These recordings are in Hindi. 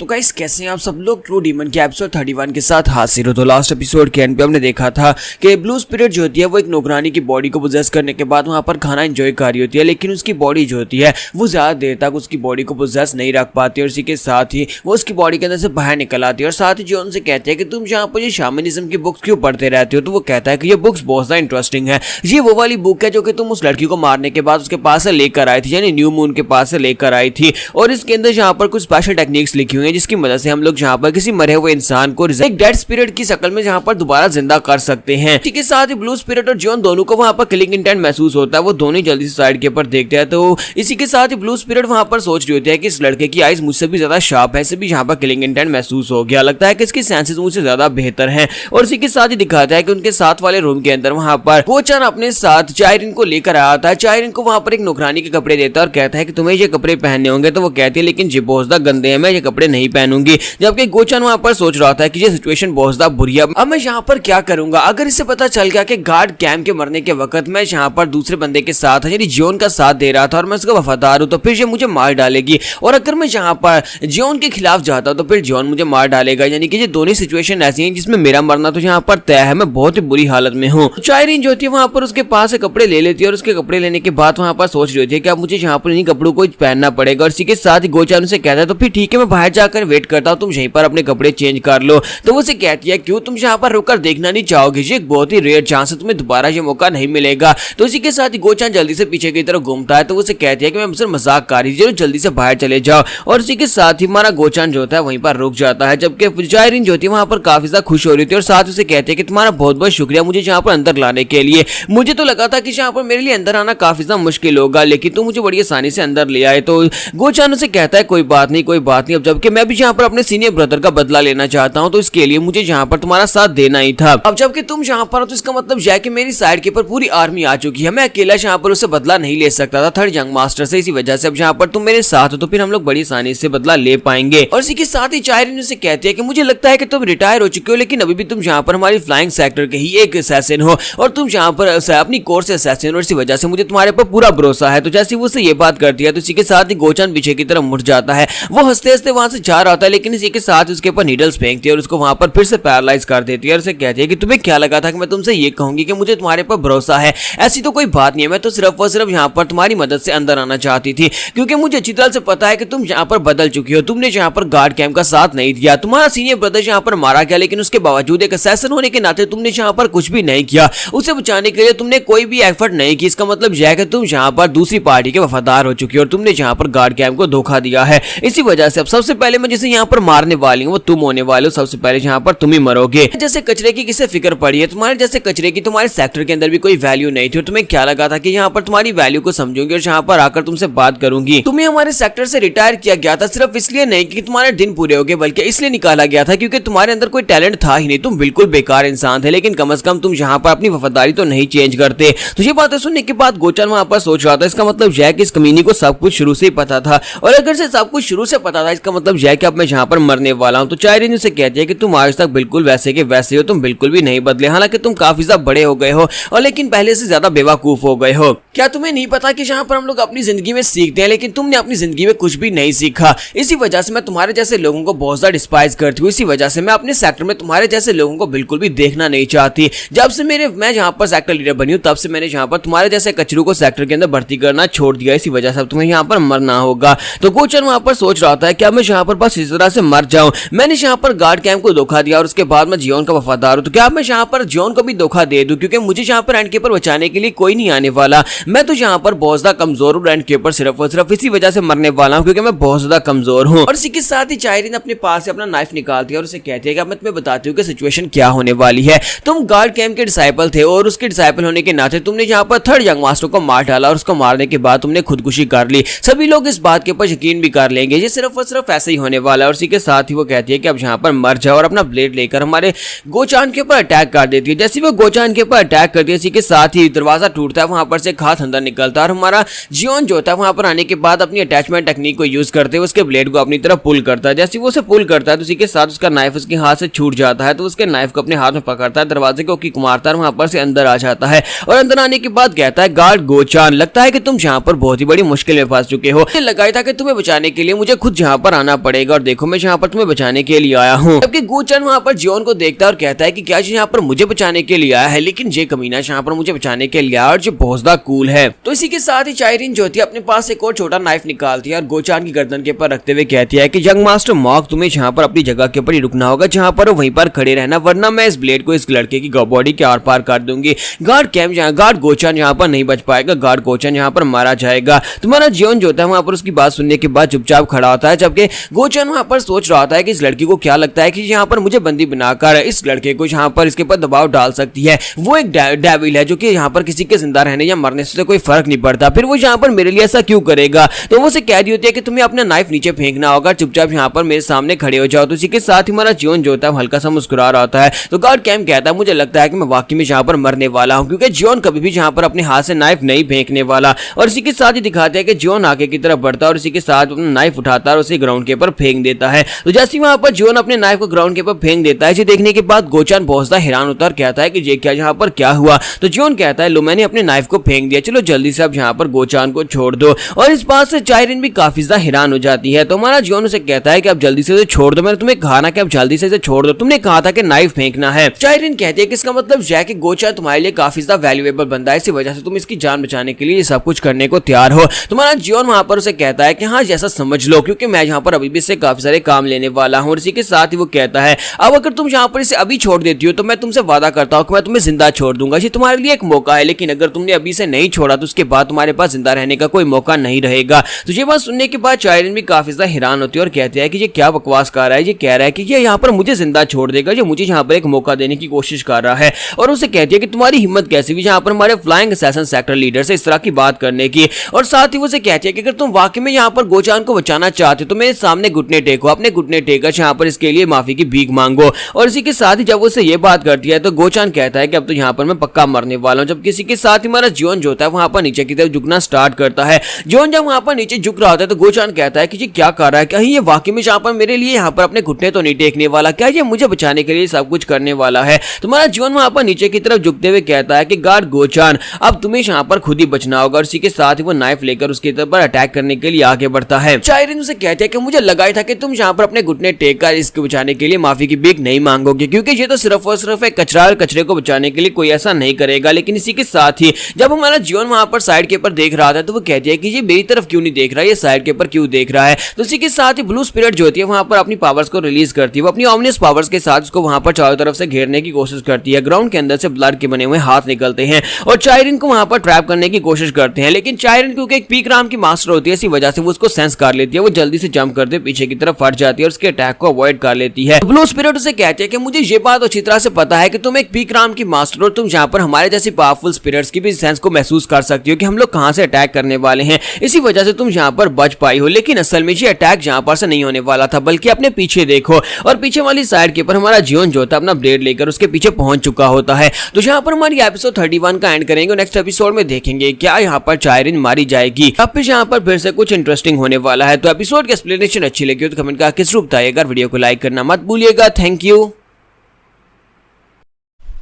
तो गाइस कैसे हैं आप सब लोग। ट्रू डीमन के एपिसोड 31 के साथ हाजिर हो। तो लास्ट एपिसोड के एंड पे हमने देखा था कि ब्लू स्पिरिट जो होती है वो एक नौकरानी की बॉडी को पोजेस करने के बाद वहां पर खाना एंजॉय कर रही होती है, लेकिन उसकी बॉडी जो होती है वो ज्यादा देर तक उसकी बॉडी को पोजेस नहीं रख पाती और इसी के साथ ही वो उसकी बॉडी के अंदर से बाहर निकल आती है। और साथ ही जो उनसे कहते हैं कि तुम यहाँ पर ये शामनिज्म की बुक्स क्यों पढ़ते रहते हो, तो वो कहता है कि ये बुक्स बहुत ज्यादा इंटरेस्टिंग है। ये वो वाली बुक है जो कि तुम उस लड़की को मारने के बाद उसके पास से लेकर आई थी, यानी न्यू मून के पास से लेकर आई थी, और इसके अंदर यहाँ पर कुछ स्पेशल टेक्निक्स लिखी हुई है जिसकी मदद से हम लोग यहाँ पर किसी मरे हुए इंसान को एक डेड स्पिरिट की शक्ल में यहाँ पर दोबारा जिंदा कर सकते हैं। ठीक है, साथ ही ब्लू स्पिरिट और जॉन दोनों को वहाँ पर किलिंग इंटेंट महसूस होता है। वो दोनों जल्दी से साइड के ऊपर देखते हैं। तो इसी के साथ ही ब्लू स्पिरिट वहाँ पर सोच रही होती है कि इस लड़के की आइज मुझसे भी ज्यादा शार्प है, इसे भी यहाँ पर किलिंग इंटेंट महसूस हो गया, लगता है कि इसकी सेंसेस मुझसे ज्यादा बेहतर है। और इसी के साथ ही दिखाता है कि उनके साथ वाले रूम के अंदर वहाँ पर गोचान अपने साथ चायरिन को लेकर आया था। चायरिन को वहाँ पर एक नौकरानी के कपड़े देता है और कहता है कि तुम्हें ये कपड़े पहनने होंगे। तो वो कहती है लेकिन ये बहुत ज्यादा गंदे हैं, मैं ये कपड़े नहीं पहनूंगी। जबकि गोचान वहाँ पर सोच रहा था कि ये सिचुएशन बहुत ज्यादा बुरी है, अब मैं यहाँ पर क्या करूंगा। अगर इसे पता चल गया कि गार्ड कैम के मरने के वक्त मैं यहाँ पर दूसरे बंदे के साथ यानी जॉन का साथ दे रहा था और मैं उसका वफादार हूँ, तो फिर ये मुझे मार डालेगी। और अगर मैं यहाँ पर जॉन के खिलाफ जाता हूँ तो फिर जॉन मुझे मार डालेगा। यानी कि ये दोनों सिचुएशन ऐसी हैं जिसमें मेरा मरना तो यहाँ पर तय है, मैं बहुत ही बुरी हालत में हूँ। चायरिन जो थी वहाँ पर उसके पास से कपड़े ले लेती है और उसके कपड़े लेने के बाद वहाँ पर सोच रही होती है कि अब मुझे यहाँ पर इन्हीं कपड़ों को पहनना पड़ेगा। और इसी के साथ ही गोचान से कहता है तो फिर ठीक है, मैं बाहर जाकर वेट करता हूँ, तुम यहीं पर अपने कपड़े चेंज कर लो। तो वो उसे कहती है क्यों, तुम यहाँ पर रुककर देखना नहीं चाहोगे, ये एक बहुत ही रेयर चांस है, तुम्हें दोबारा ये मौका नहीं मिलेगा। तो इसी के साथ ही गोचान जल्दी से पीछे की तरफ घूमता है। तो वो उसे कहती है कि मैं मुझसे मजाक कर रही हूँ, जल्दी से बाहर चले जाओ। और इसी के साथ ही हमारा गोचान जो होता है वहीं पर रुक जाता है, जबकि चायरिन जो होती है वहां पर काफी ज्यादा खुश हो रही थी और साथ उसे कहते हैं कि तुम्हारा बहुत बहुत शुक्रिया मुझे यहाँ पर अंदर लाने के लिए। मुझे तो लगा था कि यहाँ पर मेरे लिए अंदर आना काफी ज्यादा मुश्किल होगा, लेकिन तुम मुझे बड़ी आसानी से अंदर ले आए। तो गोचान उसे कहता है कोई बात नहीं कोई बात नहीं, अब जबकि मैं भी यहाँ पर अपने सीनियर ब्रदर का बदला लेना चाहता हूँ, तो इसके लिए मुझे यहाँ पर तुम्हारा साथ देना ही था। अब जबकि तुम यहाँ पर हो तो इसका मतलब यह है कि मेरी साइड के ऊपर पूरी आर्मी आ चुकी है, मैं अकेला यहाँ पर उससे बदला नहीं ले सकता था थर्ड यंग मास्टर से। इसी वजह से अब यहाँ पर तुम मेरे साथ हो तो फिर हम लोग बड़ी आसानी से बदला ले पाएंगे। और इसी के साथ ही चायरिन उसे कहती है कि मुझे लगता है कि तुम रिटायर हो चुके हो, लेकिन अभी भी तुम यहाँ पर हमारी फ्लाइंग सेक्टर के ही एक असैसिन हो और तुम यहाँ पर अपनी कोर्स से असैसिन हो, और इसी वजह से मुझे तुम्हारे पर पूरा भरोसा है। तो जैसे वो ये बात करती है तो इसी के साथ ही गोचान पीछे की तरफ मुड़ जाता है। वो हंसते हंसते वहां से जा रहा था, लेकिन इसी के साथ उसके ऊपर नीडल्स फेंकती है और उसको वहां पर फिर से पैरालाइज कर देती है और उसे कहती है कि तुम्हें क्या लगा था कि मैं तुमसे ये कहूंगी कि मुझे तुम्हारे पर भरोसा है, ऐसी तो कोई बात नहीं है, मैं तो सिर्फ और सिर्फ यहाँ पर तुम्हारी मदद से अंदर आना चाहती थी, क्योंकि मुझे अच्छी तरह से पता है कि तुम यहाँ पर बदल चुकी हो। तुमने यहाँ पर गार्ड कैंप का साथ नहीं दिया, तुम्हारा सीनियर ब्रदर यहाँ पर मारा गया, लेकिन उसके बावजूद एक असैसिन होने के नाते तुमने यहाँ पर कुछ भी नहीं किया, उसे बचाने के लिए तुमने कोई भी एफर्ट नहीं की। इसका मतलब यह है कि तुम यहाँ पर दूसरी पार्टी के वफादार हो चुकी हो और तुमने यहाँ पर गार्ड कैंप को धोखा दिया है। इसी वजह से अब सबसे पहले मैं जिसे यहाँ पर मारने वाली हूँ वो तुम होने वाले हो, सबसे पहले यहाँ पर तुम ही मरोगे। जैसे कचरे की किसे फिक्र पड़ी है, तुम्हारे जैसे कचरे की तुम्हारे सेक्टर के अंदर भी कोई वैल्यू नहीं थी और तुम्हें क्या लगा था कि यहाँ पर तुम्हारी वैल्यू को समझूंगी और यहाँ पर आकर तुमसे बात करूंगी। तुम्हें हमारे सेक्टर से रिटायर किया गया था सिर्फ इसलिए नहीं कि तुम्हारे दिन पूरे हो गए, बल्कि इसलिए निकाला गया था क्योंकि तुम्हारे अंदर कोई टैलेंट था ही नहीं, तुम बिल्कुल बेकार इंसान थे, लेकिन कम से कम तुम यहाँ पर अपनी वफादारी तो नहीं चेंज करते। तो ये बातें सुनने के बाद गोचान वहां पर सोच रहा था इसका मतलब यह है कि इस कमीनी को सब कुछ शुरू से ही पता था, और अगर से सब कुछ शुरू से पता था इसका मतलब यह है कि अब मैं यहाँ पर मरने वाला हूँ। तो चायरिन उसे कहती है कि तुम आज तक बिल्कुल वैसे के वैसे हो, तुम बिल्कुल भी नहीं बदले, हालांकि तुम काफी ज्यादा बड़े हो गए हो और लेकिन पहले से ज्यादा बेवकूफ हो गए हो। क्या तुम्हें नहीं पता कि यहाँ पर हम लोग अपनी जिंदगी में सीखते हैं, लेकिन तुमने अपनी जिंदगी में कुछ भी नहीं सीखा। इसी वजह से मैं तुम्हारे जैसे लोगों को बहुत ज्यादा डिस्पाइज करती हूँ, इसी वजह से मैं अपने सेक्टर में तुम्हारे जैसे लोगों को बिल्कुल भी देखना नहीं चाहती। जब से मैं यहाँ पर सेक्टर लीडर बनी हूँ तब से मैंने यहाँ पर तुम्हारे जैसे कचरू को सेक्टर के अंदर भर्ती करना छोड़ दिया, इसी वजह से तुम्हें यहाँ पर मरना होगा। तो गोचन वहां पर सोच रहा था क्या मैं यहाँ पर बस इस तरह से मर जाऊं, मैंने यहाँ पर गार्ड कैंप को धोखा दिया और उसके बाद मैं जियोन का वफादार हूं, तो क्या मैं यहाँ पर जियोन को भी धोखा दे दूं, क्योंकि मुझे यहाँ पर एंड के ऊपर बचाने के लिए कोई नहीं आने वाला, मैं तो यहाँ पर बहुत ज्यादा कमजोर हूँ, एंड के ऊपर सिर्फ और सिर्फ इसी वजह से मरने वाला हूँ क्योंकि मैं बहुत ज्यादा कमजोर हूँ। और इसी के साथ ही चायरिन अपने पास से अपना नाइफ निकालती है और उसे कहती है कि मैं तुम्हें बताती हूँ कि सिचुएशन क्या होने वाली है। तुम गार्ड कैंप के डिसाइपल थे और उसके डिसाइपल होने के नाते तुमने यहाँ पर थर्ड यंग मास्टर को मार डाला और उसको मारने के बाद तुमने खुदकुशी कर ली। सभी लोग इस बात के ऊपर यकीन भी कर लेंगे, ये सिर्फ और सिर्फ ऐसे ही होने वाला है। और इसी के साथ ही वो कहती है कि अब यहाँ पर मर जाओ और अपना ब्लेड लेकर हमारे गोचान के ऊपर अटैक कर देती है। जैसे वो गोचान के ऊपर अटैक करती है इसी के साथ ही दरवाजा टूटता है, वहां पर से हाथ अंदर निकलता है और हमारा जियोन जो होता है वहां पर आने के बाद अपनी अटैचमेंट टेक्निक को यूज करते हुए उसके ब्लेड को अपनी तरफ पुल करता है। जैसे वो उसे पुल करता है तो उसी के साथ उसका नाइफ उसके हाथ से छूट जाता है, तो उसके नाइफ को अपने हाथ में पकड़ता है, दरवाजे को किक मारता है, वहां पर से अंदर आ जाता है और अंदर आने के बाद कहता है गार्ड गोचान, लगता है कि तुम यहाँ पर बहुत ही बड़ी मुश्किल में फंस चुके हो, लगाया था कि तुम्हें बचाने के लिए मुझे खुद यहाँ पर आना पड़ेगा और देखो मैं यहाँ पर तुम्हें बचाने के लिए आया हूँ। जबकि गोचान वहाँ पर जियोन को देखता है और कहता है कि क्या यहाँ पर मुझे बचाने के लिए आया है, लेकिन ये कमीना यहाँ पर मुझे बचाने के लिए आया और जो बहुत ज्यादा कूल है। तो इसी के साथ ही चायरिन जो होती है अपने पास एक और छोटा नाइफ निकालती है और गोचान की गर्दन के ऊपर रखते हुए कहती है कि यंग मास्टर मॉक तुम्हें यहाँ पर अपनी जगह के ऊपर ही रुकना होगा, जहाँ पर वहीं पर खड़े रहना, वरना मैं इस ब्लेड को इस लड़के की बॉडी के आर पार कर दूंगी। गार्ड गोचान यहाँ पर नहीं बच पाएगा, गार्ड गोचान यहाँ पर मारा जाएगा। तुम्हारा जियोन जो होता है वहाँ पर उसकी बात सुनने के बाद चुपचाप खड़ा होता है, जबकि गोचान वहाँ पर सोच रहा होता है कि इस लड़की को क्या लगता है कि यहाँ पर मुझे बंदी बनाकर इस लड़के को यहाँ पर इसके ऊपर दबाव डाल सकती है। वो एक डेविल है जो कि यहाँ पर किसी के जिंदा रहने या मरने से कोई फर्क नहीं पड़ता, फिर वो यहाँ पर मेरे लिए ऐसा क्यों करेगा। तो वो से कह रही होती है कि तुम्हें अपना नाइफ नीचे फेंकना होगा, चुपचाप यहाँ पर मेरे सामने खड़े हो जाओ। तो इसी के साथ ही हमारा जियोन जो होता है हल्का सा मुस्कुरा रहा होता है। तो गार्ड कैम कहता है मुझे लगता है कि मैं वाकई में यहाँ पर मरने वाला हूँ, क्योंकि जियोन कभी भी यहाँ पर अपने हाथ से नाइफ नहीं फेंकने वाला। और इसी के साथ ही दिखाते हैं कि जियोन आगे की तरफ बढ़ता है और इसी के साथ अपना नाइफ उठाता है और उसे ग्राउंड के ऊपर फेंक देता है। तो जैसे वहां पर जियोन अपने नाइफ को ग्राउंड के ऊपर फेंक देता है, इसे देखने के बाद गोचान बहुत ज्यादा हैरान होता है और कहता है कि ये क्या यहाँ पर क्या हुआ। तो जियोन कहता है लो मैंने अपने नाइफ को फेंक दिया, चलो जल्दी से अब यहाँ पर गोचान को छोड़ दो। और इस बात से चायरिन भी काफी ज्यादा हैरान हो जाती है। तो हमारा जियोन उसे कहता है कि अब जल्दी से छोड़ दो, मैंने तुम्हें कहा ना कि अब जल्दी से छोड़ दो, तुमने कहा था कि नाइफ फेंकना है। चायरिन कहती है कि इसका मतलब यह है कि गोचान तुम्हारे लिए काफी ज्यादा वैल्यूएबल बंदा है, इसी वजह से तुम इसकी जान बचाने के लिए सब कुछ करने को तैयार हो। तुम्हारा जियोन वहां पर उसे कहता है कि हाँ जैसा समझ लो, क्योंकि मैं यहाँ पर अभी भी इससे काफी सारे काम लेने वाला हूँ। और इसी के साथ ही वो कहता है अब अगर तुम यहाँ पर इसे अभी छोड़ देती हो तो मैं तुमसे वादा करता हूँ कि मैं तुम्हें जिंदा छोड़ दूंगा। ये तुम्हारे लिए एक मौका है, लेकिन अगर तुमने अभी से नहीं छोड़ा तो उसके बाद तुम्हारे पास जिंदा रहने का कोई मौका नहीं रहेगा। तो ये बात सुनने के बाद चायरिन भी काफी ज्यादा हैरान होती है और कहती है कि ये क्या बकवास कर रहा है, ये कह रहा है कि ये यहाँ पर मुझे जिंदा छोड़ देगा, ये मुझे यहाँ पर एक मौका देने की कोशिश कर रहा है। और उसे कहती है कि तुम्हारी हिम्मत कैसी भी यहाँ पर हमारे फ्लाइंग असैसिन सेक्टर लीडर से इस तरह की बात करने की। और साथ ही वो कहती है कि अगर तुम वाकई में यहाँ पर गोचान को बचाना चाहते हो तो मेरे सामने घुटने टेको, अपने घुटने टेकर यहाँ पर इसके लिए माफी की भीख मांगो। और इसी के साथ ही जब वो ये बात करती है तो गोचान कहता है कि अब तो यहाँ पर मैं पक्का मरने वाला हूँ। जब किसी के साथ ही हमारा जियोन जो होता है वहां पर नीचे की तरफ झुकना स्टार्ट करता है। जियोन जब वहां पर नीचे झुक रहा होता है तो गोचान कहता है कि ये क्या कर रहा है, कहीं ये वाकई में यहाँ पर मेरे लिए यहाँ पर अपने घुटने तो नहीं टेकने वाला, क्या ये मुझे बचाने के लिए सब कुछ करने वाला है। तुम्हारा जियोन वहां पर नीचे की तरफ झुकते हुए कहता है कि गार्ड गोचान अब तुम्हें यहाँ पर खुद ही बचना होगा। और इसी के साथ ही वो नाइफ लेकर उसके ऊपर अटैक करने के लिए आगे बढ़ता है। चायरिन उसे कहते हैं कि मुझे लगा था कि तुम यहाँ पर अपने घुटने टेक कर इसको बचाने के लिए माफी की भीख नहीं मांगोगे, क्योंकि ये तो सिर्फ और सिर्फ एक कचरा और कचरे को बचाने के लिए कोई ऐसा नहीं करेगा। लेकिन इसी के साथ ही जब हमारा जियोन वहां पर साइड के ऊपर देख रहा था तो वो कहती है कि ये मेरी तरफ क्यों नहीं देख रहा है, ये साइड के ऊपर क्यों देख रहा है। तो इसी के साथ ही ब्लू स्पिरिट जो होती है वहां पर अपनी पावर्स को रिलीज करती है। वो अपनी ऑमनियस पावर्स के साथ उसको वहां पर चारों तरफ से घेरने की कोशिश करती है। ग्राउंड के अंदर से ब्लड के बने हुए हाथ निकलते हैं और चायरिन को वहां पर ट्रैप करने की कोशिश करते हैं। लेकिन चायरिन क्योंकि एक पीक राम की मास्टर होती है, इसी वजह से वो उसको सेंस कर लेती है। वो जल्दी से जंप करते पीछे की तरफ फट जाती है और उसके अटैक को अवॉइड कर लेती है। ब्लू स्पिरिट उसे कहते हैं कि मुझे ये बात अच्छी तरह से पता है कि तुम एक पीक राम की मास्टर हो, तुम यहाँ पर हमारे जैसे पावरफुल स्पिरिट्स की भी सेंस को महसूस कर सकती हो कि हम लोग कहां से अटैक करने वाले हैं, इसी वजह से तुम यहाँ पर बच पाई हो। लेकिन असल में ये अटैक यहाँ पर से नहीं होने वाला था, बल्कि अपने पीछे देखो। और पीछे वाली साइड के ऊपर हमारा जियोन जो था अपना ब्लेड लेकर उसके पीछे पहुंच चुका होता है। तो यहाँ पर हमारी एपिसोड 31 का एंड करेंगे। नेक्स्ट एपिसोड में देखेंगे क्या यहाँ पर चायरिन मारी जाएगी, अब यहाँ पर फिर से कुछ इंटरेस्टिंग होने वाला है। तो एपिसोड की एक्सप्लेनेशन अच्छी लगी हो तो कमेंट करके जरूर बताइएगा। वीडियो को लाइक करना मत भूलिएगा। Thank you.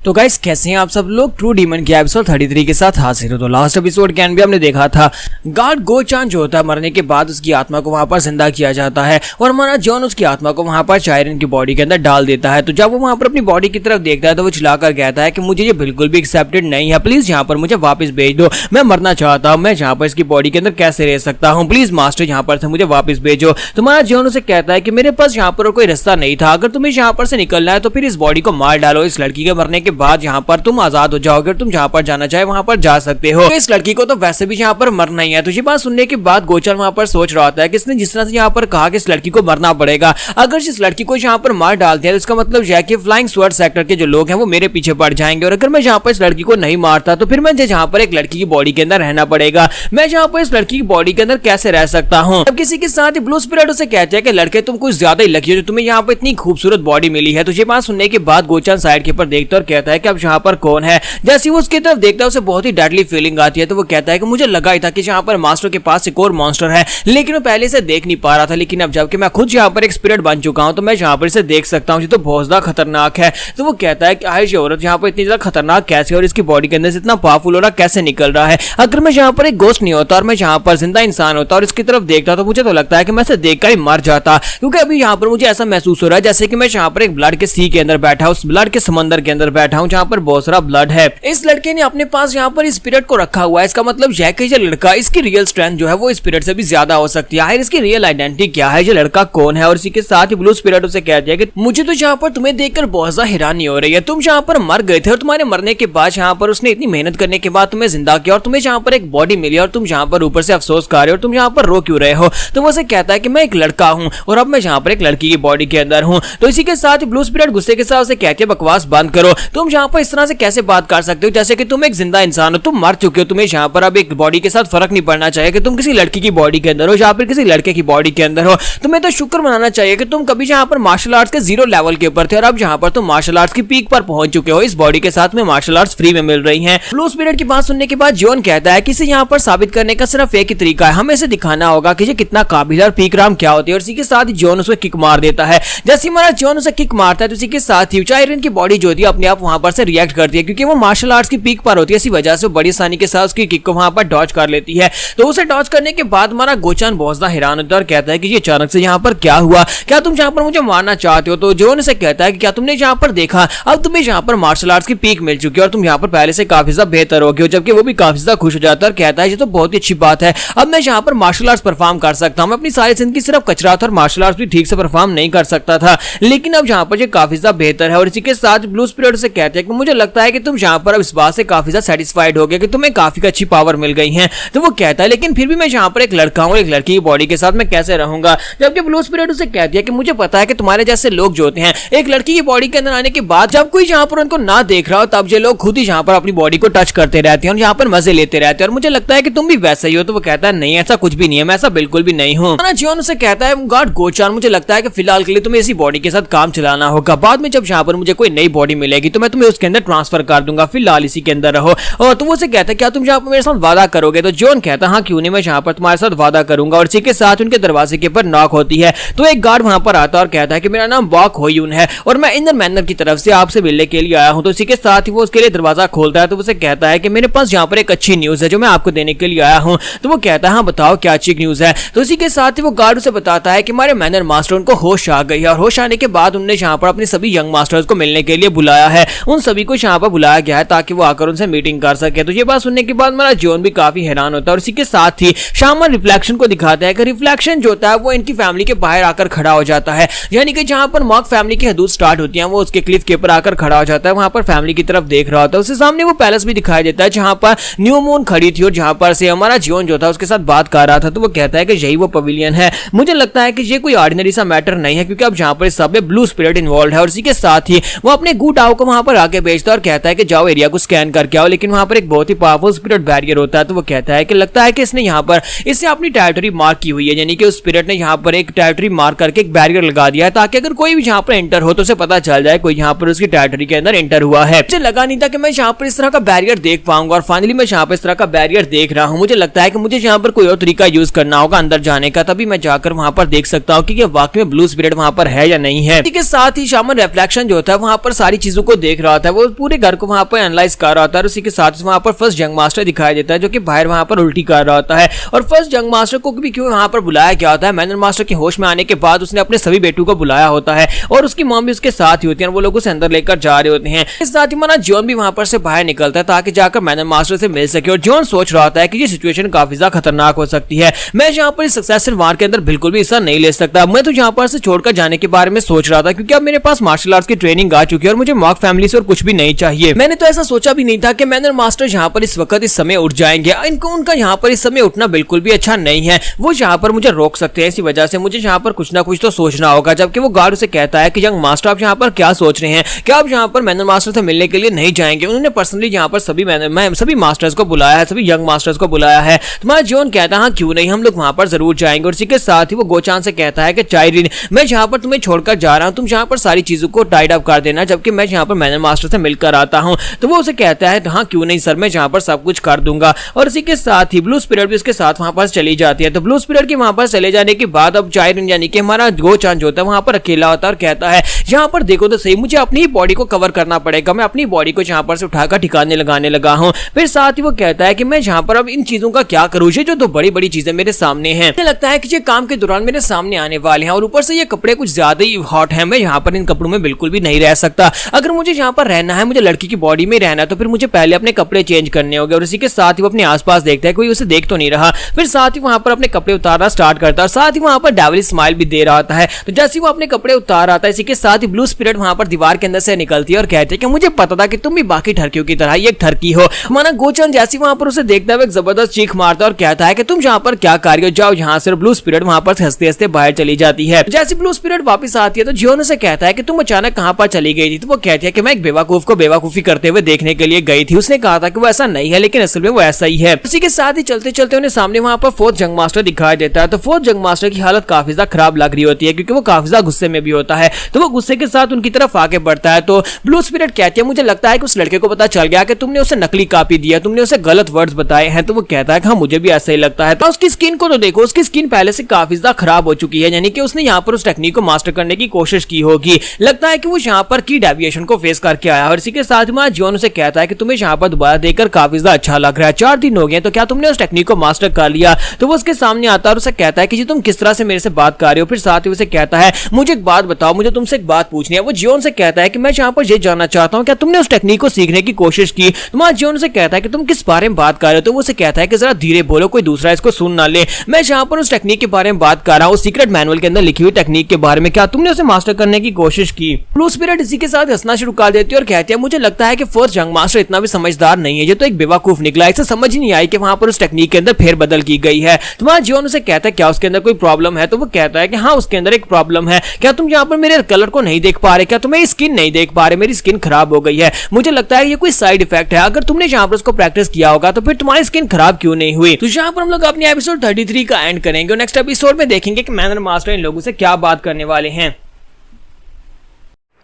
तो गाइस कैसे हैं आप सब लोग। ट्रू डीमन के एपिसोड 33 के साथ हाजिर हो। तो लास्ट एपिसोड के एंड भी हमने देखा था गार्ड गोचान जो होता है मरने के बाद उसकी आत्मा को वहां पर जिंदा किया जाता है और हमारा जॉन उसकी आत्मा को वहां पर चायरिन की बॉडी के अंदर डाल देता है। तो जब वो वहां पर अपनी बॉडी की तरफ देखता है तो वो चिल्लाकर कहता है कि मुझे ये बिल्कुल भी एक्सेप्टेड नहीं है, प्लीज यहाँ पर मुझे वापस भेज दो, मैं मरना चाहता हूँ, मैं यहाँ पर इसकी बॉडी के अंदर कैसे रह सकता हूँ, प्लीज मास्टर यहाँ पर से मुझे वापस भेजो। तुम्हारा जॉन उसे कहता है कि मेरे पास यहाँ पर कोई रास्ता नहीं था, अगर तुम्हें यहाँ पर से निकलना है तो फिर इस बॉडी को मार डालो, इस लड़की के मरने के बाद यहाँ पर तुम आजाद हो जाओगे, तुम जहां पर जाना चाहे वहां पर जा सकते हो। इस लड़की को तो वैसे भी यहाँ पर मरना ही है। तो ये बात सुनने के बाद गोचान वहां पर सोच रहा होता है कि इसने जिस तरह से यहाँ पर कहा कि इस लड़की को मरना पड़ेगा, अगर इस लड़की को यहाँ पर मार डाल दिया तो इसका मतलब यह है कि फ्लाइंग स्वर्ड सेक्टर के जो लोग हैं वो मेरे पीछे पड़ जाएंगे और अगर मैं यहाँ पर इस लड़की को नहीं मारता तो फिर मुझे यहाँ पर एक लड़की की बॉडी के अंदर रहना पड़ेगा, मैं यहाँ पर इस लड़की की बॉडी के अंदर कैसे रह सकता हूँ। अब किसी के साथ ही ब्लू स्पिरिट उसे कहते हैं कि लड़के तुम कुछ ज्यादा ही लकी हो जो तुम्हें यहाँ पर इतनी खूबसूरत बॉडी मिली है। तो ये बात सुनने के बाद गोचान साइड के ऊपर देखता और कहता कहता है कि अब यहाँ पर कौन है। जैसे वो उसकी तरफ देखता है उसे बहुत ही डेडली फीलिंग आती है, तो वो कहता है कि मुझे लगा ही था कि यहाँ पर मास्टर के पास एक और मॉन्स्टर है, लेकिन मैं पहले से देख नहीं पा रहा था, लेकिन अब जबकि मैं खुद यहाँ पर एक स्पिरिट बन चुका हूँ तो मैं यहाँ पर इसे देख सकता हूँ, ये तो बहुत ज्यादा खतरनाक है। तो वो कहता है कि आयुष औरत यहाँ पर इतनी ज्यादा खतरनाक कैसे और इसकी बॉडी के अंदर से इतना पावरफुल और कैसे निकल रहा है। अगर मैं यहाँ पर एक गोस्ट नहीं होता और मैं यहाँ पर जिंदा इंसान होता और इसकी तरफ देखता तो मुझे तो लगता है कि मैं इसे देखकर ही मर जाता, क्योंकि अभी यहाँ पर मुझे ऐसा महसूस हो रहा है जैसे कि मैं यहाँ पर एक ब्लड के सी के अंदर बैठा हूँ, उस ब्लड के समंदर के अंदर बैठा हूँ जहाँ पर बहुत सारा ब्लड है। इस लड़के ने अपने पास यहाँ पर स्पिरिट को रखा हुआ है, इसका मतलब यह कि ये लड़का इसकी रियल स्ट्रेंथ जो है वो स्पिरिट से भी ज्यादा हो सकती है। इसकी रियल आइडेंटिटी क्या है, ये लड़का कौन है। और इसी के साथ ही ब्लू स्पिरिट उसे कहती है कि मुझे तो यहाँ पर तुम्हें देखकर बहुत ज्यादा हैरानी हो रही है, तुम यहाँ पर मर गए थे और तुम्हारे मरने के बाद यहाँ पर उसने इतनी मेहनत करने के बाद तुम्हें जिंदा किया और तुम्हें यहाँ पर एक बॉडी मिली और तुम यहाँ पर ऊपर से अफसोस कर रहे हो, तुम यहाँ पर रो क्यों रहे हो। तो वो उसे कहता है कि मैं एक लड़का हूँ और अब मैं यहाँ पर एक लड़की की बॉडी के अंदर हूँ। तो इसी के साथ ब्लू स्पिरिट गुस्से के साथ उसे कहती है बकवास बंद करो, तुम यहाँ पर इस तरह से कैसे बात कर सकते हो जैसे कि तुम एक जिंदा इंसान हो, तुम मर चुके हो, तुम्हें यहाँ पर अब एक बॉडी के साथ फर्क नहीं पड़ना चाहिए कि तुम किसी लड़की की बॉडी के अंदर हो या फिर किसी लड़के की बॉडी के अंदर हो। तुम्हें तो शुक्र मनाना चाहिए कि तुम कभी यहाँ पर मार्शल आर्ट्स के 0 लेवल के ऊपर थे और अब यहाँ पर तुम मार्शल आर्ट्स की पीक पर पहुंच चुके हो, इस बॉडी के साथ में मार्शल आर्ट्स फ्री में मिल रही हैं। ब्लू स्पिरिट की बात सुनने के बाद जॉन कहता है कि इसे यहाँ पर साबित करने का सिर्फ एक ही तरीका है, हमें इसे दिखाना होगा कि ये कितना काबिल है और पीक राम क्या होती है। और इसी के साथ ही जॉन उसे किक मार देता है। जैसे ही हमारा जॉन उसे किक मारता है तो इसी के साथ ही चायरन की बॉडी जो होती है अपने आप वहां पर से रिएक्ट करती है, क्योंकि वो मार्शल आर्ट्स की पीक पर होती है, इसी वजह से वो बड़ी आसानी के साथ उसकी किक को वहां पर डॉज कर लेती है। तो उसे डॉज करने के बाद हमारा गोचान बहुत ज्यादा हैरान होता है और कहता है कि ये अचानक से यहाँ पर क्या हुआ, क्या तुम यहाँ पर मुझे मारना चाहते हो। तो जॉन से कहता है कि क्या तुमने यहाँ पर देखा, अब तुम्हें यहाँ पर मार्शल आर्ट्स की पीक मिल चुकी है और तुम यहाँ पर पहले से काफी ज्यादा बेहतर हो गए हो। जबकि वो भी काफी ज्यादा खुश हो जाता है और कहता है ये तो बहुत ही अच्छी बात है, अब मैं यहाँ पर मार्शल आर्ट्स परफॉर्म कर सकता हूँ। मैं अपनी सारी जिंदगी सिर्फ कचरा था और मार्शल आर्ट्स भी ठीक से परफॉर्म नहीं कर सकता था, लेकिन अब यहाँ पर ये काफी ज्यादा बेहतर है। और इसी के साथ ब्लू स्पिरिट से कहते हैं कि मुझे लगता है कि तुम यहाँ पर अब इस बात से काफी ज्यादा सेटिस्फाइड हो गए कि तुम्हें काफी अच्छी पावर मिल गई है। तो वो कहता है लेकिन फिर भी मैं यहाँ पर एक लड़का हूँ, एक लड़की की बॉडी के साथ मैं कैसे रहूंगा। जबकि ब्लू स्पिरिट उसे कहती है कि मुझे पता है कि तुम्हारे जैसे लोग जो होते हैं एक लड़की की बॉडी के अंदर आने के बाद जब कोई यहाँ पर उनको ना देख रहा हो तब ये लोग खुद ही यहाँ पर अपनी बॉडी को टच करते रहते हैं और यहाँ पर मजे लेते रहते हैं, और मुझे लगता है कि तुम भी वैसा ही हो। तो वो कहता है नहीं ऐसा कुछ भी नहीं है, मैं ऐसा बिल्कुल भी नहीं हूँ। जियोन उसे कहता है गॉड गोचान मुझे लगता है कि फिलहाल के लिए तुम्हें इसी बॉडी के साथ काम चलाना होगा, बाद में जब यहाँ पर मुझे कोई नई बॉडी मिलेगी तो मैं तुम्हें उसके अंदर ट्रांसफर कर दूंगा, फिलहाल इसी के अंदर रहो। और तो वो उसे कहता है क्या तुम यहाँ पर मेरे साथ वादा करोगे। तो जॉन कहता है हाँ क्यों नहीं, मैं यहाँ पर तुम्हारे साथ वादा करूंगा। और इसी के साथ उनके दरवाजे के ऊपर नॉक होती है तो एक गार्ड वहां पर आता है और कहता है कि मेरा नाम वॉक होयून है और मैं इंदर मैनर की तरफ से आपसे मिलने के लिए आया हूं। तो इसी के साथ ही वो उसके लिए दरवाजा खोलता है तो उसे कहता है कि मेरे पास यहाँ पर एक अच्छी न्यूज है जो मैं आपको देने के लिए आया हूं। तो वो कहता है हाँ बताओ क्या अच्छी न्यूज है। तो इसी के साथ ही वो गार्ड उसे बताता है कि हमारे मैनर मास्टर उनको होश आ गई है और होश आने के बाद उन्होंने यहाँ पर अपने सभी यंग मास्टर्स को मिलने के लिए बुलाया है, उन सभी को यहाँ पर बुलाया गया है ताकि वो आकर उनसे मीटिंग कर सके। तो ये बात सुनने के बाद हमारा जॉन भी काफी हैरान होता है। और इसी के साथ ही शामन रिफ्लेक्शन को दिखाता है कि रिफ्लेक्शन जो होता है वो इनकी फैमिली के बाहर आकर खड़ा हो जाता है, यानी कि जहां पर मॉक फैमिली की हदूद स्टार्ट होती है वो उसके क्लिफ के ऊपर आकर खड़ा हो जाता है, वहां पर फैमिली की तरफ देख रहा होता है। उसके सामने वो पैलेस भी दिखाई देता है जहां पर न्यू मून खड़ी थी और जहां पर से हमारा जॉन जो था उसके साथ बात कर रहा था। तो वो कहता है कि यही वो पवेलियन है, मुझे लगता है कि ये कोई ऑर्डिनरी सा मैटर नहीं है क्योंकि अब जहां पर सब में ब्लू स्पिरिट इन्वॉल्व है। और इसी के साथ ही वो अपने गूटाओ को वहां पर आगे भेजता है और कहता है कि जाओ एरिया को स्कैन करके आओ, लेकिन वहां पर एक बहुत ही पावरफुल स्पिरिट बैरियर होता है। तो वो कहता है कि लगता है कि इसने यहाँ पर इससे अपनी टेरिटरी मार्क की हुई है, यानी कि उस स्पिरिट ने यहाँ पर एक टेरिटरी मार्क करके एक बैरियर लगा दिया है ताकि अगर कोई भी यहाँ पर एंटर हो तो उसे पता चल जाए कोई यहाँ पर उसकी टेरिटरी के अंदर एंटर हुआ है। मुझे लगा नहीं था कि मैं यहाँ पर इस तरह का बैरियर देख पाऊंगा और फाइनली मैं यहाँ पर इस तरह का बैरियर देख रहा हूँ। मुझे लगता है कि मुझे यहाँ पर कोई और तरीका यूज करना होगा अंदर जाने का, तभी मैं जाकर वहां पर देख सकता हूँ कि वाकई में ब्लू स्पिरिट वहां पर है या नहीं है। इसके साथ ही शामन रिफ्लेक्शन जो होता है वहां पर सारी चीजों को देख रहा होता है, वो पूरे घर को वहां पर एनालाइज कर रहा होता है। उसी के साथ वहां पर फर्स्ट यंग मास्टर दिखाई देता है जो कि बाहर वहां पर उल्टी कर रहा होता है। और फर्स्ट यंग मास्टर को भी क्यों वहां पर बुलाया गया होता है, मैनर मास्टर के होश में आने के बाद उसने अपने सभी बेटों को बुलाया होता है और उसकी मॉम भी उसके साथ ही होती है और वो लोग उसे अंदर लेकर जा रहे होते हैं। इस साथ ही हमारा जॉन भी वहां पर से बाहर निकलता है ताकि जाकर मैनर मास्टर से मिल सके। और जॉन सोच रहा होता है कि ये सिचुएशन काफी ज्यादा खतरनाक हो सकती है, मैं यहाँ पर इस सक्सेसफुल वार के अंदर बिल्कुल भी हिस्सा नहीं ले सकता। मैं तो यहाँ पर से छोड़कर जाने के बारे में सोच रहा था क्योंकि अब मेरे पास मार्शल आर्ट्स की ट्रेनिंग आ चुकी है और मुझे मॉक फैमिली से और कुछ भी नहीं चाहिए। मैंने तो ऐसा सोचा भी नहीं था कि मैनर मास्टर यहाँ पर इस वक्त इस समय उठ जाएंगे, इनको उनका यहाँ पर इस समय उठना बिल्कुल भी अच्छा नहीं है, वो यहाँ पर मुझे रोक सकते हैं। इसी वजह से मुझे यहाँ पर कुछ ना कुछ तो सोचना होगा। जबकि वो गार्ड उसे कहता है कि यंग मास्टर आप यहाँ पर क्या सोच रहे हैं, क्या आप यहाँ पर मैनर मास्टर से मिलने के लिए नहीं जाएंगे। उन्होंने पर्सनली यहाँ पर सभी मास्टर्स को बुलाया है, सभी यंग मास्टर्स को बुलाया है। तुम्हारा जॉन कहता है हाँ क्यों नहीं, हम लोग वहां पर जरूर जाएंगे। और इसी के साथ ही वो गोचान से कहता है कि चायरिन मैं यहाँ पर तुम्हें छोड़कर जा रहा हूँ, तुम यहाँ पर सारी चीजों को टाइड अप कर देना, जबकि मैं यहाँ पर मैनर मैनर मास्टर से मिलकर आता हूँ। तो वो उसे कहता है हाँ क्यों नहीं सर, मैं जहाँ पर सब कुछ कर दूंगा। और इसी के साथ ही ब्लू स्पिरिट भी उसके साथ वहां पर चली जाती है। तो ब्लू स्पिरिट के वहां पर चले जाने के बाद अब चाइरिन यानी कि हमारा गोचान जो होता है वहां पर अकेला होता है और कहता है यहाँ पर देखो तो सही, मुझे अपनी बॉडी को कवर करना पड़ेगा, मैं अपनी बॉडी को जहाँ पर से उठाकर ठिकाने लगाने लगा हूँ। फिर साथ ही वो कहता है कि मैं जहाँ पर अब इन चीजों का क्या करूँ, ये जो दो बड़ी बड़ी चीजें मेरे सामने हैं, मुझे लगता है कि ये काम के दौरान मेरे सामने आने वाले हैं और ऊपर से ये कपड़े कुछ ज्यादा ही हॉट है, मैं यहाँ पर इन कपड़ों में बिल्कुल भी नहीं रह सकता। अगर मुझे यहाँ पर रहना है, मुझे लड़की की बॉडी में रहना है, तो फिर मुझे पहले अपने कपड़े चेंज करने होंगे। और इसी के साथ ही वो अपने आसपास देखता है कोई उसे देख तो नहीं रहा, फिर साथ ही वहां पर अपने कपड़े उतारना स्टार्ट करता है और साथ ही वहां पर डेविल स्माइल भी दे रहा होता है। तो जैसे वो अपने कपड़े उतार आता है, इसी के साथ ही ब्लू स्पिरिट वहां पर दीवार के अंदर से निकलती है और कहती है कि मुझे पता था कि तुम भी बाकी ठरकियों की तरह ही एक ठरकी हो। माना गोचान जैसी वहां पर उसे देखता है एक जबरदस्त चीख मारता है और कहता है कि तुम जहां पर क्या कार्य जाओ यहाँ से। ब्लू स्पिरिट वहां पर हंसते हंसते बाहर चली जाती है। जैसे ब्लू स्पिरिट वापस आती है तो जियोन उसे कहता है कि तुम अचानक कहां पर चली गई थी। तो वो कहती है कि मैं एक बेवकूफ को बेवकूफी करते हुए देखने के लिए गई थी। उसने कहा था कि वो ऐसा नहीं है, लेकिन असल में वो ऐसा ही है। उसी के साथ ही चलते चलते उन्हें सामने वहां पर फोर्थ जंग मास्टर दिखाई देता है। तो फोर्थ जंग मास्टर की हालत काफी ज्यादा खराब लग रही होती है क्योंकि वो काफी ज्यादा गुस्से में भी होता है। तो वो गुस्से के साथ उनकी तरफ आगे बढ़ता है। तो ब्लू स्पिरिट कहती है मुझे लगता है कि उस लड़के को पता चल गया कि तुमने उसे नकली कॉपी दिया, तुमने उसे गलत वर्ड्स बताए हैं। तो वो कहता है कि हाँ मुझे भी ऐसा ही लगता है। तो उसकी स्किन को तो देखो, उसकी स्किन पहले से काफी ज्यादा खराब हो चुकी है, यानी कि उसने यहाँ पर उस टेक्निक को मास्टर करने की कोशिश की होगी। लगता है कि वो यहाँ पर की डेविएशन को फेस करके आया। और इसी के साथ में जियोन उसे कहता है कि तुम्हें यहाँ पर दोबारा देखकर काफी ज्यादा अच्छा लग रहा है, 4 दिन हो गए तो क्या तुमने उस टेक्निक को मास्टर कर लिया। तो वो उसके सामने आता है और उसे कहता है कि जी तुम किस तरह से मेरे से बात कर रहे हो। फिर साथ ही उसे कहता है मुझे एक बात बताओ, मुझे तुमसे एक बात पूछनी है। वो जियोन से कहता है कि मैं यहाँ पर ये जानना चाहता हूँ क्या तुमने उस टेक्निक को सीखने की कोशिश की। तो जियोन से कहता है कि तुम किस बारे में बात कर रहे हो। तो वो उसे कहता है कि जरा धीरे बोलो, कोई दूसरा इसको सुन ना ले। मैं यहाँ पर उस टेक्निक के बारे में बात कर रहा हूँ, सीक्रेट मैनुअल के अंदर लिखी हुई टेक्निक के बारे में, क्या तुमने उसे मास्टर करने की कोशिश की। ब्लू स्पिरिट इसी के साथ हंसना शुरू कर देती है और कहती है मुझे लगता है कि फोर्थ जंग मास्टर इतना भी समझदार नहीं है, ये तो एक बेवकूफ निकला, इसे समझ ही नहीं आई कि वहां पर उस टेक्निक के अंदर फेर बदल की गई है। तो जियोन उसे कहता है क्या उसके अंदर कोई प्रॉब्लम है। तो वो कहता है कि हाँ उसके अंदर एक प्रॉब्लम है, क्या तुम यहाँ पर मेरे कलर को नहीं देख पा रहे, क्या तुम मेरी स्किन नहीं देख पा रहे, मेरी स्किन खराब हो गई है, मुझे लगता है ये कोई साइड इफेक्ट है, अगर तुमने यहाँ पर उसको प्रैक्टिस किया होगा तो फिर तुम्हारी स्किन खराब क्यों नहीं हुई। तो यहाँ पर हम लोग अपने एपिसोड 33 का एंड करेंगे और नेक्स्ट एपिसोड में देखेंगे कि मैनर मास्टर इन लोगों से क्या बात करने वाले हैं।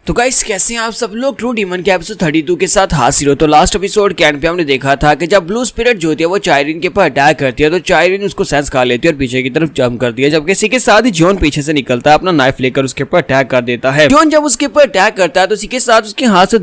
तो गाइस कैसे हैं आप सब लोग, ट्रू डीमन के एपिसोड 32 के साथ हाजिर हो। तो लास्ट एपिसोड के एंड पे हमने देखा था कि जब ब्लू स्पिरिट जो होती है वो चाइरिन के ऊपर अटैक करती है तो चाइरिन उसको सेंस कर लेती है और पीछे की तरफ जंप करती है, जबकि इसी के साथ ही जियोन पीछे से निकलता है, अपना नाइफ लेकर उसके ऊपर अटैक कर देता है। जियोन जब उसके ऊपर अटैक करता है तो इसी के साथ उसके हाथ से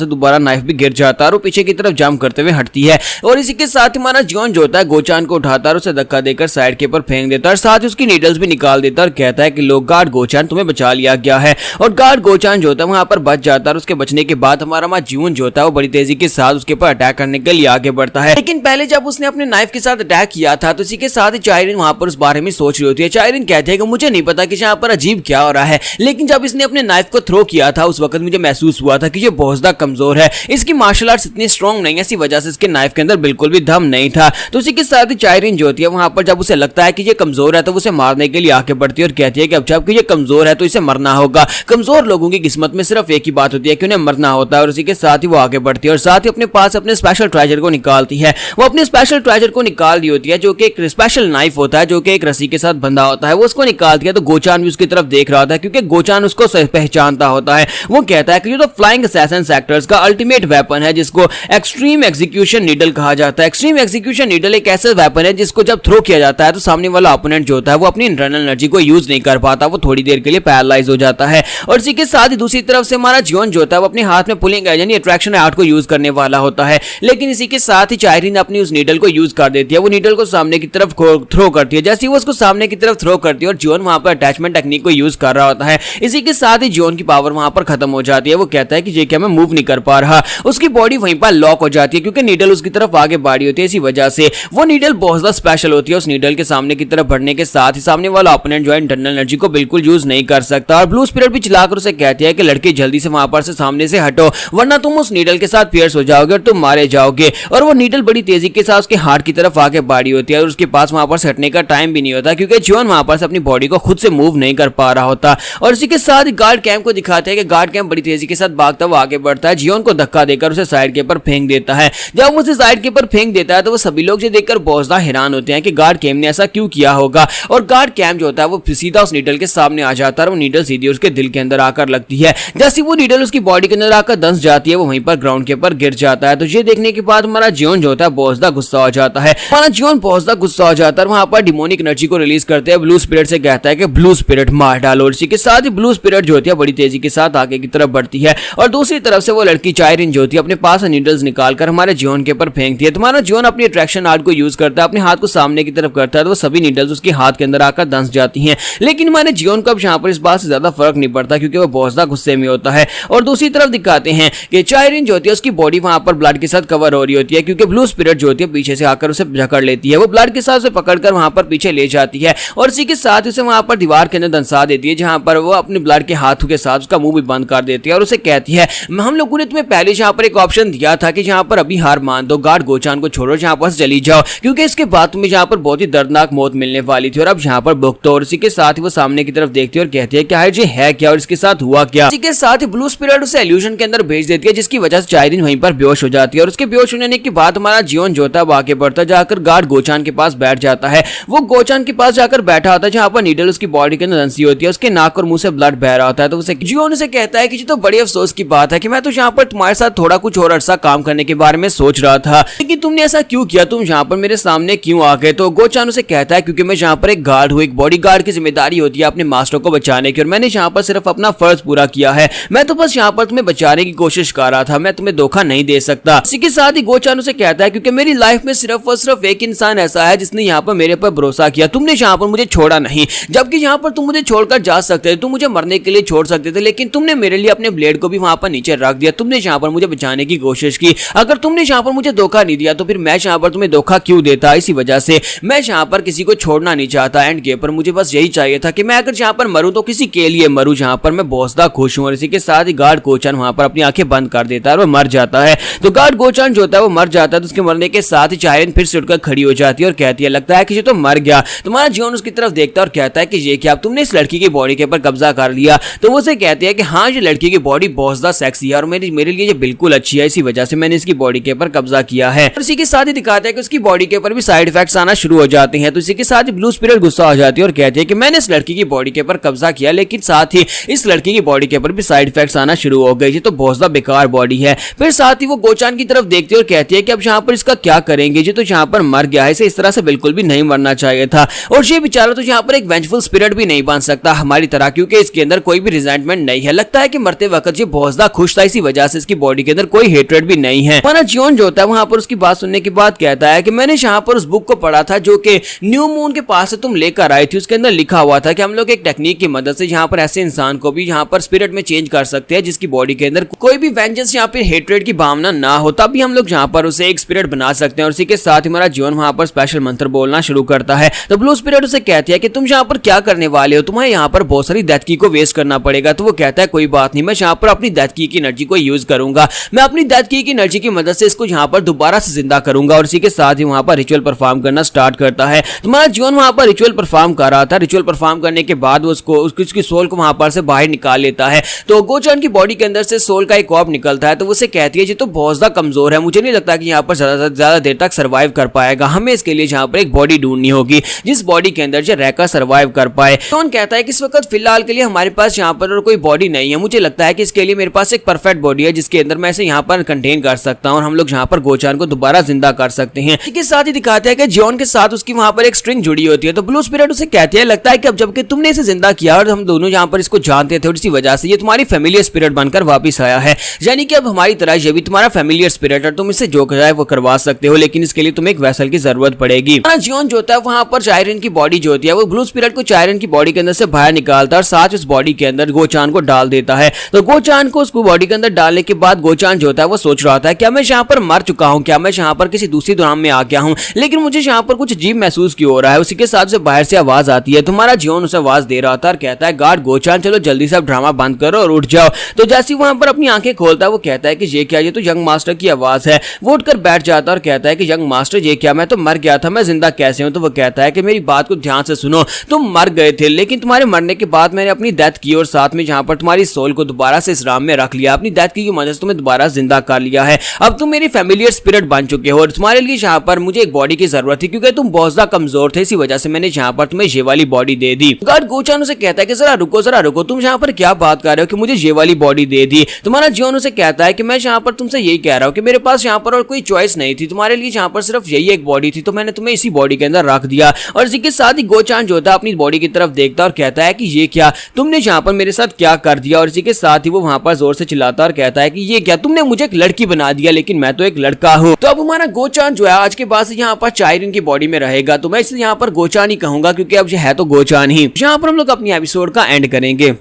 दोबारा नाइफ भी गिर जाता है और वो पीछे की तरफ जंप करते हुए हटती है। और इसी के साथ हमारा जियोन जो होता है गोचान को उठाता है और उसे धक्का देकर साइड के ऊपर फेंक देता है और साथ ही उसकी नीडल्स भी निकाल देता है और कहता है कि लोग गार्ड गोचान तुम्हें बचा लिया गया है। और गार्ड गोचान जो होता है वहां पर बच जाता है और उसके बचने के बाद हमारा जियोन जो होता है वो बड़ी तेजी के साथ उसके ऊपर अटैक करने के लिए आगे बढ़ता है। लेकिन पहले जब उसने अपने नाइफ के साथ अटैक किया था तो इसी के साथ ही चाइरिन वहां पर उस बारे में सोच रही होती है। चाइरिन कहते हैं कि मुझे नहीं पता कि यहाँ पर अजीब क्या हो रहा है, लेकिन जब इसने अपने नाइफ को थ्रो किया था उस वक्त मुझे महसूस हुआ था कि ये बहुत ज्यादा कमजोर है, इसकी मार्शल आर्ट्स इतनी स्ट्रॉन्ग नहीं है, इसी वजह से इसके नाइफ के अंदर बिल्कुल भी दम नहीं था। तो इसी के साथ ही चाइरिन जो होती है वहां पर जब उसे लगता है कि ये कमजोर है तो उसे मारने के लिए आगे बढ़ती है और कहती है कि अब जब ये कमजोर है तो इसे मरना होगा। कमजोर लोगों की किस्मत में सिर्फ एक ही बात होती है कि उन्हें मरना होता है। और उसी के साथ ही वो आगे बढ़ती है और साथ ही अपने पास अपने स्पेशल ट्रेजर को निकालती है। वो अपने स्पेशल ट्रेजर को निकाल दी होती है जो कि एक स्पेशल नाइफ होता है जो कि एक रस्सी के साथ बंधा होता है। वो उसको निकालती है तो गोचान भी उसकी तरफ देख रहा होता है क्योंकि गोचान उसको पहचानता होता है। वो कहता है कि ये तो फ्लाइंग असैसिन सेक्टर्स का अल्टीमेट वेपन है जिसको एक्सट्रीम एग्जीक्यूशन नीडल कहा जाता है। एक्सट्रीम एग्जीक्यूशन नीडल एक ऐसा वेपन है जिसको जब थ्रो किया जाता है तो सामने वाला ओपोनेंट जो होता है वो अपनी इंटरनल एनर्जी को यूज नहीं कर पाता, वो थोड़ी देर के लिए पैरालाइज हो जाता है। और इसी के साथ ही दूसरी तरफ से हमारा जियोन जो होता है वो अपने हाथ में पुलिंग यानी अट्रैक्शन आर्ट को यूज करने वाला होता है, लेकिन इसी के साथ ही चाइरिन अपनी उस नीडल को यूज कर देती है। वो नीडल को सामने की तरफ थ्रो करती है। जैसे वो उसको सामने की तरफ थ्रो करती है और जियोन वहां पर अटैचमेंट टेक्निक को यूज कर रहा होता है। इसी के साथ ही जियोन की पावर वहां पर खत्म हो जाती है। वो कहता है कि ये क्या मैं मूव नहीं कर पा रहा, उसकी बॉडी वहीं पर लॉक हो जाती है क्योंकि नीडल उसकी तरफ आगे बढ़ी होती है। इसी वजह से वो नीडल बहुत ज्यादा स्पेशल होती है। उस नीडल के सामने की तरफ बढ़ने के साथ ही सामने वाला ओपोनेंट जो है इंटरनल एनर्जी को बिल्कुल यूज नहीं कर सकता। और ब्लू स्पिरिट भी चिल्लाकर उसे कहती है कि लड़के जल्दी से वहां पर से सामने से हटो वरना तुम उस नीडल के साथ पियर्स हो जाओगे और तुम मारे जाओगे। और वो नीडल बड़ी तेजी के साथ उसके हार्ट की तरफ आगे बढ़ी होती है और उसके पास वहां पर से हटने का टाइम भी नहीं होता क्योंकि जियोन वहां पर से अपनी बॉडी को खुद से मूव नहीं कर पा रहा होता। और इसी के साथ गार्ड कैंप को दिखाते हैं कि गार्ड कैंप बड़ी तेजी के साथ भागता हुआ आगे बढ़ता है, जियोन को धक्का देकर उसे साइड के ऊपर फेंक देता है। जब उसे साइड के ऊपर फेंक देता है तो वो सभी लोग ये देखकर बहुत ज्यादा हैरान होते हैं कि गार्ड कैंप ने ऐसा क्यों किया होगा। और गार्ड कैंप जो होता है वो सीधा उस नीडल के सामने आ जाता है और वो नीडल सीधी उसके दिल के अंदर आकर लगती लगती है। जैसे वो नीडल उसकी बॉडी के अंदर आकर दंस जाती है, वो वहीं पर ग्राउंड के ऊपर गिर जाता है। तो ये देखने के बाद हमारा जियोन जो होता है बहुत ज्यादा गुस्सा हो जाता है। हमारा जियोन बहुत ज्यादा गुस्सा हो जाता है, वहां पर डिमोनिक एनर्जी को रिलीज करते हैं। ब्लू स्पिरिट से कहता है कि ब्लू स्पिरिट मार डालो। इसी के साथ ही ब्लू स्पिरिट जो होती है बड़ी तेजी के साथ आगे की तरफ बढ़ती है और दूसरी तरफ से वो लड़की चायरिन जो होती है अपने पास नीडल्स निकालकर हमारे जियोन के ऊपर फेंकती है। तुम्हारा जियोन अपनी अट्रैक्शन आर्ट को यूज करता है, अपने हाथ को सामने की तरफ करता है तो वो सभी नीडल्स उसके हाथ के अंदर आकर दंस जाती हैं। लेकिन हमारे जियोन को अब यहाँ पर इस बात से ज्यादा फर्क नहीं पड़ता क्योंकि वो बहुत ज्यादा गुस्से में होता है। और दूसरी तरफ दिखाते हैं कि चायरिन जो होती है उसकी बॉडी वहां पर ब्लड के साथ कवर हो रही होती है क्योंकि ब्लू स्पिरिट जो होती है पीछे से आकर उसे जकड़ लेती है। वो ब्लड के साथ उसे पकड़कर वहां पर पीछे ले जाती है और इसी के साथ उसे वहां पर दीवार के अंदर दंसा देती है, जहां पर वो अपने ब्लड के हाथों के साथ उसका मुंह भी बंद कर देती है और उसे कहती है हम लोगों ने तुम्हें पहले जहां पर एक ऑप्शन दिया था कि जहां पर अभी हार मान दो, गार्ड गोचान को छोड़ो, जहां पर चली जाओ क्योंकि इसके बाद तुम्हें जहां पर बहुत ही दर्दनाक मौत मिलने वाली थी और अब जहां पर भुगतो। और इसी के साथ ही वो सामने की तरफ देखती है और कहती है क्या है क्या और इसके साथ हुआ क्या। इसी के साथ ही ब्लू स्पिरिट उसे इल्यूजन के अंदर भेज देती है जिसकी वजह से चायरिन वहीं पर बेहोश हो जाती है और उसके बेहोश होने के बाद हमारा जियोन जो होता है आगे बढ़ता जाकर गार्ड गोचान के पास बैठ जाता है। वो गोचान के पास जाकर बैठा होता है जहां पर नीडल उसकी बॉडी के अंदर दंसी होती है, उसके नाक और मुंह से ब्लड बह रहा होता है। तो उसे जियोन उसे कहता है कि ये तो बड़ी अफसोस की बात है कि मैं तो यहाँ पर तुम्हारे साथ थोड़ा कुछ और अरसा काम करने के बारे में सोच रहा था, लेकिन तुमने ऐसा क्यों किया, तुम यहाँ पर मेरे सामने क्यों आ गए। तो गोचान उसे कहता है क्योंकि मैं यहाँ पर एक गार्ड हूँ, एक बॉडी गार्ड की जिम्मेदारी होती है अपने मास्टर को बचाने की और मैंने यहाँ पर सिर्फ अपना फर्ज पूरा किया है। मैं तो बस यहाँ पर तुम्हें बचाने की कोशिश कर रहा था, मैं तुम्हें धोखा नहीं दे सकता। इसी के साथ ही गोचान उसे कहता है क्योंकि मेरी लाइफ में सिर्फ और सिर्फ एक इंसान ऐसा है जिसने यहाँ पर मेरे पर भरोसा किया, तुमने यहाँ पर मुझे छोड़ा नहीं, जबकि यहाँ पर तुम मुझे छोड़कर जा सकते थे, तुम मुझे मरने के लिए छोड़ सकते थे, लेकिन तुमने मेरे लिए अपने ब्लेड को भी वहां पर नीचे रख दिया, तुमने यहाँ पर मुझे बचाने की कोशिश की। अगर तुमने यहाँ पर मुझे धोखा नहीं दिया तो फिर मैं यहाँ पर तुम्हें धोखा क्यों देता। इसी वजह से मैं यहाँ पर किसी को छोड़ना नहीं चाहता एंड गेम पर मुझे बस यही चाहिए था कि मैं अगर यहाँ पर मरूं तो किसी के लिए मरूं जहाँ पर मैं बहुत ज्यादा खुश हूँ। और इसी के साथ ही गार्ड गोचान वहां पर अपनी आंखें बंद कर देता है और वो मर जाता है। तो गार्ड गोचान जो होता है वो मर जाता है तो उसके मरने के साथ ही चायरिन फिर से उठकर खड़ी हो जाती है और कहती है लगता है कि ये तो मर गया। तुम्हारा जियोन उसकी तरफ देखता है और कहता है कि ये क्या तुमने इस लड़की की बॉडी के ऊपर कब्जा कर लिया। तो वो उसे कहती है कि हाँ ये लड़की की बॉडी बहुत ज्यादा सेक्सी है और मेरे लिए ये बिल्कुल अच्छी है, इसी वजह से मैंने इसकी बॉडी के ऊपर कब्जा किया है। और इसी के साथ ही दिखाता है कि उसकी बॉडी के ऊपर भी साइड इफेक्ट्स आना शुरू हो जाते हैं। तो इसी के साथ ही ब्लू स्पिरिट गुस्सा हो जाती है और कहती है कि मैंने इस लड़की की बॉडी के ऊपर कब्जा किया, लेकिन साथ ही इस लड़की की बॉडी के ऊपर भी साइड इफेक्ट्स आना शुरू हो गए, ये तो बहुत ज्यादा बेकार बॉडी है। फिर साथ ही वो गोचान की तरफ देखती है और कहती है कि अब यहाँ पर इसका क्या करेंगे, ये तो यहाँ पर मर गया है, इसे इस तरह से बिल्कुल भी नहीं मरना चाहिए था और ये बेचारा तो यहाँ पर एक वेंजफुल स्पिरिट भी नहीं बन सकता हमारी तरह, क्योंकि इसके अंदर कोई भी रिजेंटमेंट नहीं है। लगता है कि मरते वक्त ये बहुत ज्यादा खुश था, इसी वजह से इसकी बॉडी के अंदर कोई हेट्रेड भी नहीं है। हमारा जियोन जो होता है वहां पर उसकी बात सुनने के बाद कहता है कि मैंने यहाँ पर उस बुक को पढ़ा था जो कि न्यू मून के पास से तुम लेकर आई थी, उसके अंदर लिखा हुआ था कि हम लोग एक टेक्निक की मदद से यहाँ पर ऐसे इंसान को भी यहाँ पर स्पिरिट में चेंज कर सकते हैं जिसकी बॉडी के अंदर कोई भी वेंजेंस यहाँ पे हेट्रेड की भावना ना हो, तब भी हम लोग यहाँ पर उसे एक स्पिरिट बना सकते हैं। और इसी के साथ ही हमारा जियोन वहां पर स्पेशल मंत्र बोलना शुरू करता है। तो ब्लू स्पिरिट उसे कहती है कि तुम यहाँ पर क्या करने वाले हो, तुम्हें यहाँ पर बहुत सारी डेथ की को वेस्ट करना पड़ेगा। तो वो कहता है कोई बात नहीं, मैं यहाँ पर अपनी डेथ की एनर्जी को यूज करूंगा, मैं अपनी डेथ की एनर्जी की मदद से इसको यहाँ पर दोबारा से जिंदा करूंगा। और इसी के साथ ही वहां पर रिचुअल परफॉर्म करना स्टार्ट करता है। तुम्हारा जियोन वहां पर रिचुअल परफॉर्म कर रहा था, रिचुअल परफॉर्म करने के बाद वो उसकी सोल को वहां पर से बाहर निकाल लेता है। तो गोचान की बॉडी के अंदर से सोल का एक ऑर्ब निकलता है। तो वो उसे कहती है ये तो बहुत ज्यादा कमजोर है, मुझे नहीं लगता कि यहाँ पर ज्यादा देर तक सर्वाइव कर पाएगा, हमें इसके लिए यहाँ पर एक बॉडी ढूंढनी होगी जिस बॉडी के अंदर जो रहकर सर्वाइव कर पाए। कौन कहता है कि इस वक्त फिलहाल के लिए हमारे पास यहाँ पर कोई बॉडी नहीं है, मुझे लगता है कि इसके लिए मेरे पास एक परफेक्ट बॉडी है जिसके अंदर मैं इसे यहाँ पर कंटेन कर सकता हूँ और हम लोग यहाँ पर गोचान को दोबारा जिंदा कर सकते हैं। इसके साथ ही दिखाते हैं कि जियोन के साथ उसकी वहां पर एक स्ट्रिंग जुड़ी होती है। तो ब्लू स्पिरिट उसे कहती है लगता है कि अब जबकि तुमने इसे जिंदा किया और हम दोनों यहाँ पर इसको जानते थे और इसी वजह से ये तुम्हारी फैमिलियर स्पिरिट बनकर वापस आया है, यानी कि अब हमारी तरह ये भी तुम्हारा फैमिलियर स्पिरिट है, तुम इससे जो कराए वो करवा सकते हो, लेकिन इसके लिए तुम्हें एक वेसल की जरूरत पड़ेगी। जियोन जो होता है वहां पर चायरिन की बॉडी जो होती है वो ब्लू स्पिरिट को चायरिन की बॉडी के अंदर से बाहर निकालता है और साथ उस बॉडी के अंदर गोचान को डाल देता है। तो गोचान को उसको बॉडी के अंदर डालने के बाद गोचान जो होता है वो सोच रहा था क्या मैं यहाँ पर मर चुका हूँ, क्या मैं यहाँ पर किसी दूसरी दुनिया में आ गया हूँ, लेकिन मुझे यहाँ पर कुछ अजीब महसूस क्यों हो रहा है। उसी के साथ से बाहर से आवाज आती है। तुम्हारा जियोन उसे आवाज दे रहा था और कहता है गार्ड गोचान चलो जल्दी से ड्रामा बंद करो और उठ जाओ। तो जैसे वहां पर अपनी आंखें खोलता है वो कहता है कि ये क्या, ये तो यंग मास्टर की आवाज है। वो उठकर बैठ जाता है और कहता है कि यंग मास्टर ये क्या, मैं तो मर गया था, मैं जिंदा कैसे हूं। तो वो कहता है कि मेरी बात को ध्यान से सुनो, तुम मर गए थे लेकिन तुम्हारे मरने के बाद मैंने अपनी डेथ की और साथ में जहां पर तुम्हारी सोल को दोबारा से इस राम में रख लिया, अपनी डेथ की मदद से तुम्हें दोबारा जिंदा कर लिया है। अब तुम मेरी फैमिलियर स्पिरिट बन चुके हो और तुम्हारे लिए यहाँ पर मुझे एक बॉडी की जरूरत थी क्योंकि तुम बहुत ज्यादा कमजोर थे, इसी वजह से मैंने यहाँ पर तुम्हें ये वाली बॉडी दे दी। गार्ड गोचान उसे कहता है कि जरा रुको, तुम यहाँ पर क्या बात कर रहे हो कि मुझे ये वाली बॉडी दे दी। तुम्हारा जियोन उसे कहता है कि मैं यहाँ पर तुमसे यही कह रहा हूँ कि मेरे पास यहाँ पर और कोई चॉइस नहीं थी, तुम्हारे लिए यहाँ पर सिर्फ यही एक बॉडी थी, तो मैंने तुम्हें इसी बॉडी के अंदर रख दिया। और इसी के साथ ही गोचान जो था अपनी बॉडी की तरफ देखता और कहता है कि ये क्या, तुमने यहाँ पर मेरे साथ क्या कर दिया। और इसी के साथ ही वो वहां पर जोर से चिल्लाता और कहता है कि ये क्या, तुमने मुझे एक लड़की बना दिया, लेकिन मैं तो एक लड़का हूँ। तो अब हमारा गोचान जो है आज के बाद से यहाँ पर चाइरिन की बॉडी में रहेगा, तो मैं इसे यहाँ पर गोचान ही कहूंगा क्योंकि अब ये है तो गोचान ही। यहाँ पर हम लोग अपनी एपिसोड का एंड करेंगे।